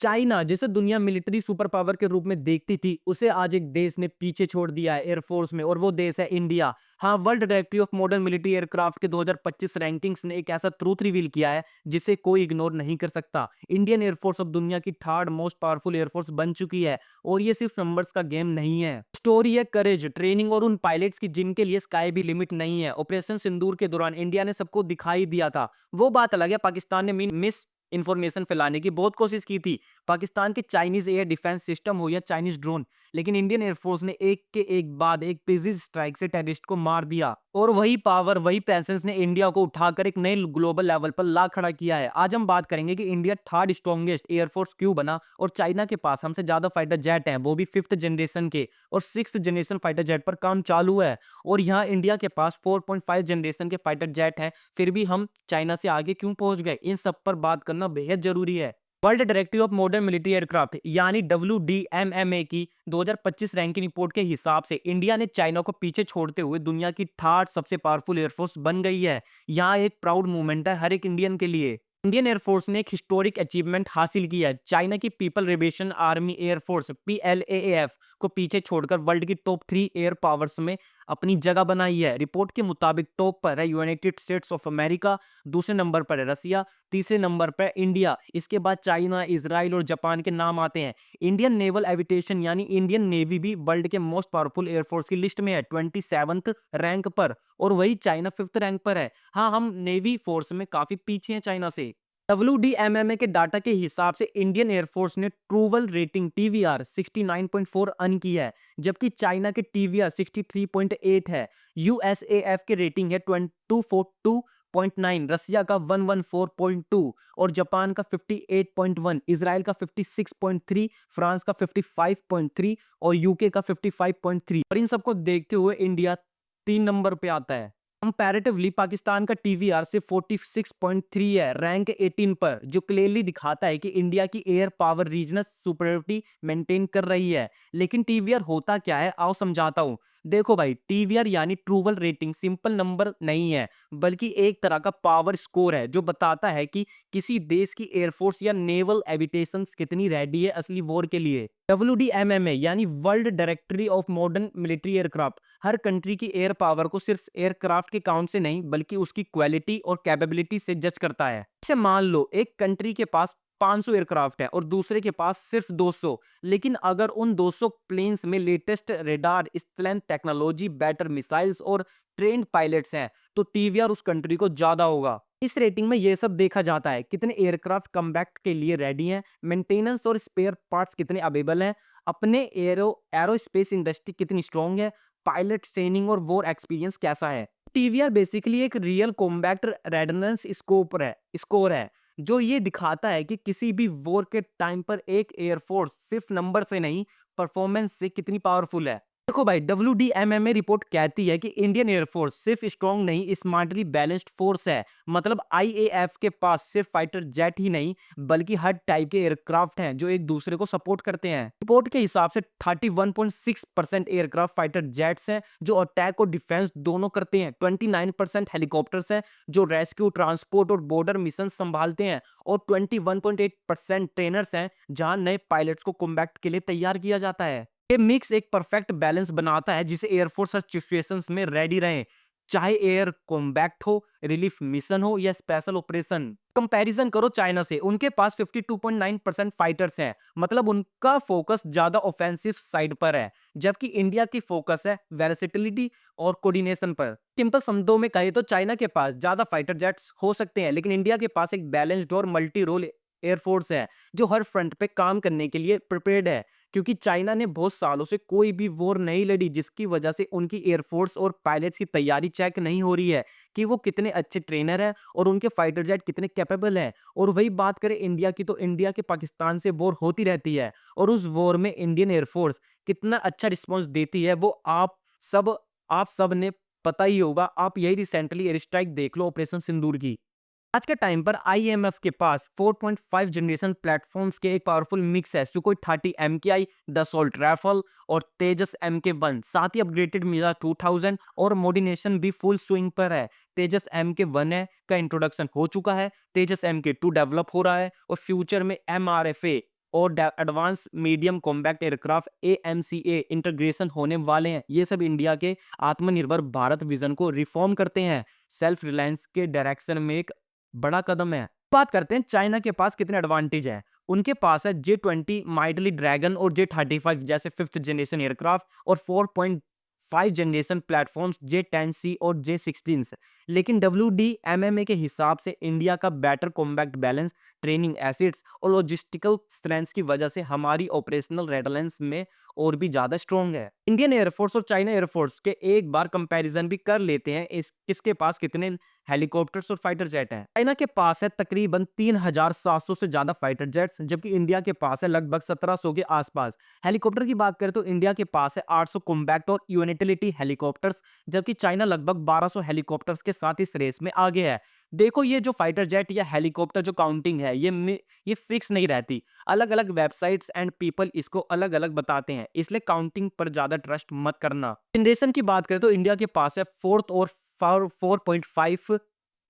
China जिसे दुनिया military super power के रूप में देखती थी, उसे आज एक देश ने पीछे छोड़ दिया है एयरफोर्स में, और वो देश है इंडिया। हाँ, world directory of modern military aircraft के 2025 रैंकिंग्स ने एक ऐसा ट्रूथ रिवील किया है जिसे कोई इग्नोर नहीं कर सकता। इंडियन एयरफोर्स अब दुनिया की थर्ड मोस्ट पावरफुल एयरफोर्स बन चुकी है, और ये सिर्फ नंबर्स का गेम नहीं है। स्टोरी है करेज, ट्रेनिंग और उन पायलट्स की जिनके लिए स्काई भी लिमिट नहीं है। ऑपरेशन सिंदूर के दौरान इंडिया ने सबको दिखाई दिया था। वो बात अलग है, पाकिस्तान ने मिस इंफॉर्मेशन फैलाने की बहुत कोशिश की थी, पाकिस्तान के चाइनीज एयर डिफेंस सिस्टम हो या चाइनीज ड्रोन, लेकिन इंडियन एयरफोर्स ने एक के एक बाद एक प्रिसीज स्ट्राइक से टेररिस्ट को मार दिया। और वही पावर, वही प्रेजेंस ने इंडिया को उठाकर एक नए ग्लोबल लेवल पर ला खड़ा किया है। आज हम बात करेंगे कि इंडिया थर्ड स्ट्रॉन्गेस्ट एयरफोर्स क्यों बना, और चाइना के पास हमसे ज्यादा फाइटर जेट हैं, वो भी फिफ्थ जनरेशन के, और सिक्स जनरेशन फाइटर जेट पर काम चालू है। और यहाँ इंडिया के पास 4.5 जनरेशन के फाइटर जेट हैं, फिर भी हम चाइना से आगे क्यों पहुंच गए, इन सब पर बात करना बेहद जरूरी है। World directive of modern military aircraft यानी WDMMA की 2025 रैंकिंग रिपोर्ट के हिसाब से इंडिया ने चाइना को पीछे छोड़ते हुए दुनिया की थर्ड सबसे पावरफुल एयरफोर्स बन गई है। यहाँ एक प्राउड मूवमेंट है हर एक इंडियन के लिए। इंडियन एयरफोर्स ने एक हिस्टोरिक अचीवमेंट हासिल किया है। चाइना की people liberation army air force PLAAF को पीछे छोड़कर वर्ल्ड की टॉप 3 एयर पावर्स में अपनी जगह बनाई है। रिपोर्ट के मुताबिक टॉप पर है यूनाइटेड स्टेट्स ऑफ अमेरिका, दूसरे नंबर पर है रसिया, तीसरे नंबर पर इंडिया, इसके बाद चाइना, इजराइल और जापान के नाम आते हैं। इंडियन नेवल एविटेशन यानी इंडियन नेवी भी वर्ल्ड के मोस्ट पावरफुल एयरफोर्स की लिस्ट में है 27th रैंक पर, और वही चाइना 5th रैंक पर है। हाँ, हम नेवी फोर्स में काफी पीछे हैं चाइना से। WDMMA के डाटा के हिसाब से इंडियन एयरफोर्स ने ट्रूवल रेटिंग TVR 69.4 अर्न की है, जबकि चाइना के TVR 63.8 है। USAF के रेटिंग है 242.9, रसिया का 114.2, और जापान का 58.1, इजराइल का 56.3, फ्रांस का 55.3 और यूके का 55.3। और इन सबको देखते हुए इंडिया 3 नंबर पे आता है। कंपैरेटिवली पाकिस्तान का TVR से 46.3 है, रैंक 18 पर, जो क्लियरली दिखाता है कि इंडिया की air power regional superiority maintain कर रही है। लेकिन TVR होता क्या है, आओ समझाता हूं। देखो भाई, TVR यानी ट्रूवल रेटिंग सिंपल नंबर नहीं है, बल्कि एक तरह का पावर स्कोर है जो बताता है कि किसी देश की एयरफोर्स या नेवल एविटेशंस कितनी रेडी है असली वॉर के लिए। WDMMA यानी world directory of modern military aircraft her country की एयर पावर को सिर्फ एयरक्राफ्ट के काउंट से नहीं, बल्कि उसकी क्वालिटी और कैपेबिलिटी से जज करता है। जैसे मान लो एक कंट्री के पास 500 एयरक्राफ्ट है और दूसरे के पास सिर्फ 200, लेकिन अगर उन 200 प्लेन्स में latest radar, stealth technology, better missiles और ट्रेन्ड पायलट्स हैं, तो TVR उस कंट्री को ज्यादा होगा। इस रेटिंग में यह सब देखा जाता है, कितने एयरक्राफ्ट कमबैक के लिए रेडी हैं, मेंटेनेंस और स्पेयर पार्ट्स कितने अवेलेबल हैं, अपने एरोस्पेस इंडस्ट्री कितनी स्ट्रांग है, पायलट ट्रेनिंग और वॉर एक्सपीरियंस कैसा है। TVR बेसिकली एक रियल कॉम्बैट रेडनेस स्कोर है जो ये दिखाता है कि किसी भी वॉर के टाइम पर एक एयरफोर्स सिर्फ नंबर से नहीं, परफॉर्मेंस से कितनी पावरफुल है। देखो भाई, WDMMA रिपोर्ट कहती है कि इंडियन एयरफोर्स सिर्फ स्ट्रॉन्ग नहीं, स्मार्टली बैलेंस्ड फोर्स है। मतलब IAF के पास सिर्फ फाइटर जेट ही नहीं, बल्कि हर टाइप के एयरक्राफ्ट हैं जो एक दूसरे को सपोर्ट करते हैं। रिपोर्ट के हिसाब से 31.6% एयरक्राफ्ट फाइटर जेट्स हैं जो अटैक और डिफेंस दोनों करते हैं, 29% हेलीकॉप्टर्स हैं जो रेस्क्यू, ट्रांसपोर्ट और बॉर्डर मिशन संभालते हैं, और 21.8% ट्रेनर्स हैं जहां नए पायलट्स को कॉम्बैट के लिए तैयार किया जाता है। ये मिक्स एक परफेक्ट बैलेंस बनाता है जिसे एयरफोर्स हर सिचुएशंस में रेडी रहे, चाहे एयर कॉम्बैट हो, रिलीफ मिशन हो या स्पेशल ऑपरेशन। कंपैरिजन करो चाइना से, उनके पास 52.9% फाइटर्स हैं, मतलब उनका फोकस ज्यादा ऑफेंसिव साइड पर है, जबकि इंडिया की फोकस है वर्सेटिलिटी और कोऑर्डिनेशन पर। सिंपल शब्दों में कहे तो चाइना के पास ज्यादा फाइटर जेट्स हो सकते हैं, लेकिन इंडिया के पास एक बैलेंस्ड और मल्टी रोल एयरफोर्स है जो हर फ्रंट पे काम करने के लिए प्रिपेयर्ड है, क्योंकि चाइना ने बहुत सालों से कोई भी वॉर नहीं लड़ी, जिसकी वजह से उनकी एयरफोर्स और पायलट्स की तैयारी चेक नहीं हो रही है कि वो कितने अच्छे ट्रेनर हैं और उनके फाइटर जेट कितने कैपेबल हैं। और वही बात करें इंडिया की, तो इंडिया के पाकिस्तान से वॉर होती रहती है, और उस वॉर में इंडियन एयरफोर्स कितना अच्छा रिस्पॉन्स देती है वो आप सब ने पता ही होगा। आप यही रिसेंटली एयर स्ट्राइक देख लो, ऑपरेशन सिंदूर की। आज के टाइम पर IMF के पास 4.5 जनरेशन प्लेटफॉर्म्स के एक पावरफुल मिक्स है, सुकोई 30 MKI, दसॉल्ट राइफल और तेजस MK1, साथ ही अपग्रेडेड मिरा 2000 और मॉडिनेशन भी फुल स्विंग पर है। तेजस MK1 है का इंट्रोडक्शन हो चुका है, तेजस MK2 डेवलप हो रहा है, और फ्यूचर में MRFA और advance medium combat aircraft AMCA integration होने वाले हैं। ये सब इंडिया के आत्मनिर्भर भारत विजन को रिफॉर्म करते हैं, सेल्फ रिलायंस के डायरेक्शन में एक बड़ा कदम है। बात करते हैं चाइना के पास कितने एडवांटेज हैं। उनके पास है J-20 माइडली ड्रैगन और J-35 जैसे 5th जनरेशन एयरक्राफ्ट और 4.5 जनरेशन प्लेटफॉर्म्स J-10C और J-16। लेकिन WDMMA के हिसाब से इंडिया का better combat balance, training acids और लॉजिस्टिकल स्ट्रेंथ की वजह से हमारी ऑपरेशनल रेडलेंस में और भी ज्यादा स्ट्रॉन्ग है। इंडियन एयरफोर्स और चाइना एयरफोर्स के एक बार कंपैरिजन भी कर लेते हैं। इस किसके पास कितने हेलीकॉप्टर्स और फाइटर जेट हैं। चाइना के पास है तकरीबन 3700 से ज्यादा फाइटर जेट्स, जबकि इंडिया के पास है लगभग 1700 के आसपास। हेलीकॉप्टर की बात करें तो इंडिया के पास है 800 कॉम्बैक्ट और यूटिलिटी हेलीकॉप्टर्स, जबकि चाइना लगभग 1200 हेलीकॉप्टर्स के साथ इस रेस में आगे है। देखो ये जो फाइटर जेट या हेलीकॉप्टर जो काउंटिंग है ये फिक्स नहीं रहती। अलग अलग वेबसाइट्स एंड पीपल इसको अलग अलग बताते हैं, इसलिए काउंटिंग पर ज्यादा ट्रस्ट मत करना। जनरेशन की बात करें तो इंडिया के पास है 4th और 4.5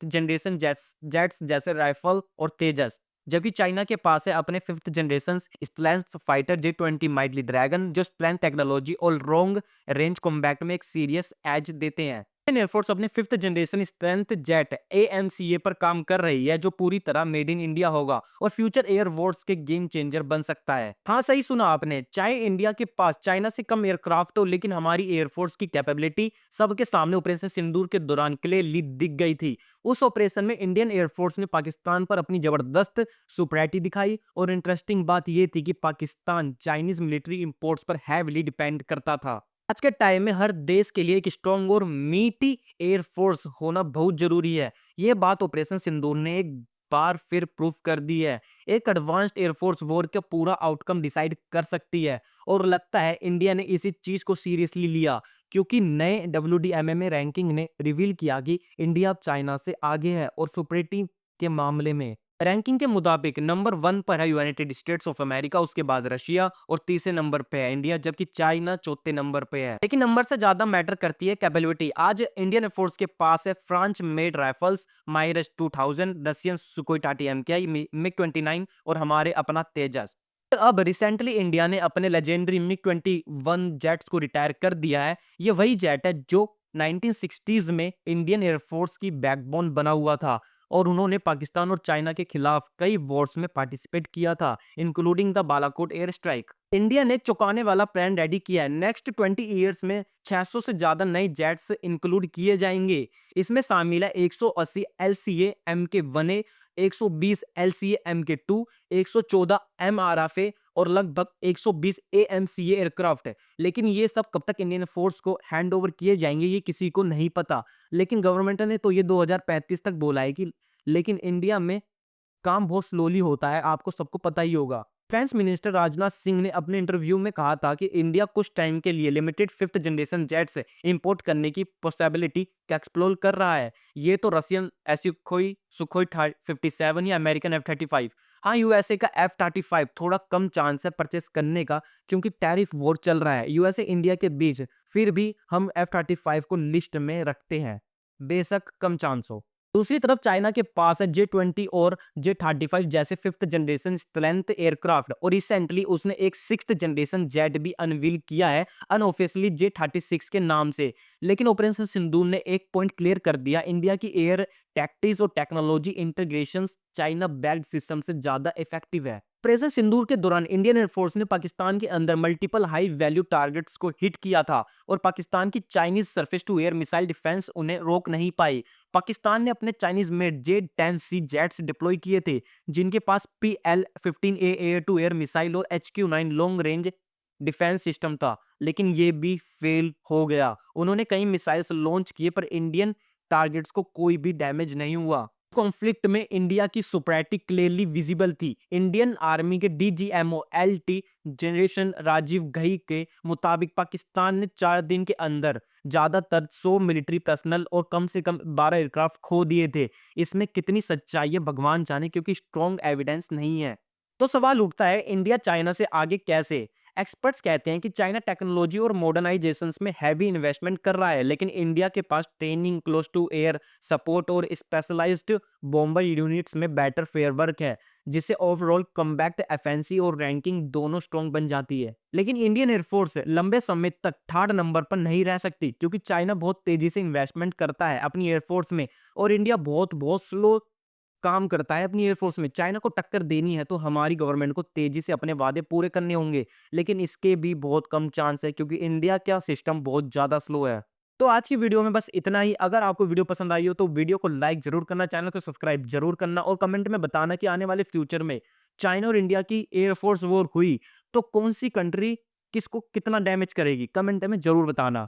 जनरेशन जेट्स जैसे राइफल और तेजस, जबकि चाइना के पास है अपने 5th generation strength fighter J-20 mighty dragon, जो स्ट्रेंथ टेक्नोलॉजी और लॉन्ग रेंज कॉम्बैक्ट में एक सीरियस एज देते हैं। इंडियन एयरफोर्स अपने 5th generation strength jet AMCA पर काम कर रही है, जो पूरी तरह मेड इन इंडिया होगा और फ्यूचर एयर वॉर्स के गेम चेंजर बन सकता है। हाँ सही सुना आपने, चाहे इंडिया के पास चाइना से कम एयरक्राफ्ट हो, लेकिन हमारी एयरफोर्स की कैपेबिलिटी सबके सामने ऑपरेशन सिंदूर के दौरान क्लियरली दिख गई थी। उस ऑपरेशन में इंडियन एयरफोर्स ने पाकिस्तान पर अपनी जबरदस्त सुपरियॉरिटी दिखाई और इंटरेस्टिंग बात यह थी कि पाकिस्तान चाइनीज मिलिट्री इंपोर्ट्स पर हैवीली डिपेंड करता था। आज के टाइम में हर देश के लिए एक स्ट्रॉन्ग और मीटी एयरफोर्स होना बहुत जरूरी है। यह बात ऑपरेशन सिंदूर ने एक बार फिर प्रूफ कर दी है। एक एडवांस्ड एयरफोर्स वॉर का पूरा आउटकम डिसाइड कर सकती है और लगता है इंडिया ने इसी चीज को सीरियसली लिया, क्योंकि नए WDMMA रैंकिंग ने रिवील किया कि इंडिया अब चाइना से आगे है और सुपरियॉरिटी के मामले में। रैंकिंग के मुताबिक नंबर 1 पर है यूनाइटेड स्टेट्स ऑफ अमेरिका, उसके बाद रशिया और तीसरे नंबर पे है इंडिया, जबकि चाइना चौथे नंबर पे है। लेकिन नंबर से ज्यादा मैटर करती है कैपेबिलिटी। आज इंडियन फोर्स के पास है France made Rafales Mirage 2000, Russian Sukhoi टाटी MKI, MiG-29 और हमारे अपना तेजस। अब रिसेंटली इंडिया ने अपने लेजेंडरी MiG-21 जेट्स को रिटायर कर दिया है। ये वही जेट है जो 1960s में इंडियन एयरफोर्स की बैकबोन बना हुआ था और उन्होंने पाकिस्तान और चाइना के खिलाफ कई वॉर्स में पार्टिसिपेट किया था, including the Balakot air strike. India ने चौंकाने वाला प्लान रेडी किया है। नेक्स्ट 20 ईयर्स में 600 से ज्यादा नए जेट्स इंक्लूड किए जाएंगे। इसमें शामिल है 180 LCA Mk-1A, 120 LCA Mk-2, 114 MRFA और लगभग 120 AMCA एयरक्राफ्ट है। लेकिन ये सब कब तक इंडियन फोर्स को हैंड ओवर किए जाएंगे ये किसी को नहीं पता। लेकिन गवर्नमेंट ने तो ये 2035 तक बोला है कि, लेकिन इंडिया में काम बहुत स्लोली होता है, आपको सबको पता ही होगा। डिफेंस मिनिस्टर राजनाथ सिंह ने अपने इंटरव्यू में कहा था कि इंडिया कुछ टाइम के लिए limited 5th generation jets import करने की पॉसिबिलिटी का एक्सप्लोर कर रहा है। ये तो रशियन सुखोई 57 या अमेरिकन F-35। हाँ, यूएसए का F-35 थोड़ा कम चांस है परचेस करने का, क्योंकि टैरिफ वॉर चल रहा है यूएसए इंडिया के बीच। फिर भी हम F-35 को लिस्ट में रखते हैं, बेशक कम चांस हो। दूसरी तरफ चाइना के पास है J-20 और J-35 जैसे 5th जनरेशन स्ट्रेंथ एयरक्राफ्ट और रिसेंटली उसने एक 6th जनरेशन जेट भी अनवील किया है, अनऑफिशियली J-36 के नाम से। लेकिन ऑपरेशन सिंदूर ने एक पॉइंट क्लियर कर दिया, इंडिया की एयर टैक्टिक्स और technology integration China backed system से ज्यादा इफेक्टिव है। ऑपरेशन सिंदूर के दौरान इंडियन एयरफोर्स ने पाकिस्तान के अंदर मल्टीपल हाई वैल्यू टारगेट्स को हिट किया था और पाकिस्तान की Chinese surface to air missile defence उन्हें रोक नहीं पाई। पाकिस्तान ने अपने Chinese made J-10C jets deploy किए थे, जिनके पास PL-15A air to air missile और HQ-9 long range defence system था, लेकिन ये भी फेल हो गया। उन्होंने कई मिसाइल्स लॉन्च किए पर इंडियन टारगेट्स को कोई भी डैमेज नहीं हुआ। कॉन्फ्लिक्ट में इंडिया की सुपरियॉरिटी क्लियरली विजिबल थी। इंडियन आर्मी के DGMO LT generation Rajiv Ghai के मुताबिक पाकिस्तान ने 4 दिन के अंदर ज्यादातर 100 मिलिट्री पर्सनल और कम से कम 12 एयरक्राफ्ट खो दिए थे। इसमें कितनी सच्चाई है भगवान जाने, क्योंकि स्ट्रॉन्ग एविडेंस नहीं है। तो सवाल उठता है, इंडिया चाइना से आगे कैसे? एक्सपर्ट्स कहते हैं कि चाइना टेक्नोलॉजी और मॉडर्नाइजेशंस में हैवी इन्वेस्टमेंट कर रहा है, लेकिन इंडिया के पास training, close to air support और स्पेशलाइज्ड बॉम्बर यूनिट्स में बेटर फेयर वर्क है, जिससे ओवरऑल कॉम्बैक्ट एफेंसी और रैंकिंग दोनों स्ट्रॉन्ग बन जाती है। लेकिन इंडियन एयरफोर्स लंबे समय तक थर्ड नंबर पर नहीं रह सकती, क्योंकि चाइना बहुत तेजी से इन्वेस्टमेंट करता है अपनी एयरफोर्स में और इंडिया बहुत बहुत स्लो काम करता है अपनी एयरफोर्स में। चाइना को टक्कर देनी है तो हमारी गवर्नमेंट को तेजी से अपने वादे पूरे करने होंगे, लेकिन इसके भी बहुत कम चांस है, क्योंकि इंडिया का सिस्टम बहुत ज्यादा स्लो है। तो आज की वीडियो में बस इतना ही। अगर आपको वीडियो पसंद आई हो तो वीडियो को लाइक जरूर करना, चैनल को सब्सक्राइब जरूर करना और कमेंट में बताना कि आने वाले फ्यूचर में चाइना और इंडिया की एयरफोर्स वॉर हुई तो कौन सी कंट्री किसको कितना डैमेज करेगी, कमेंट में जरूर बताना।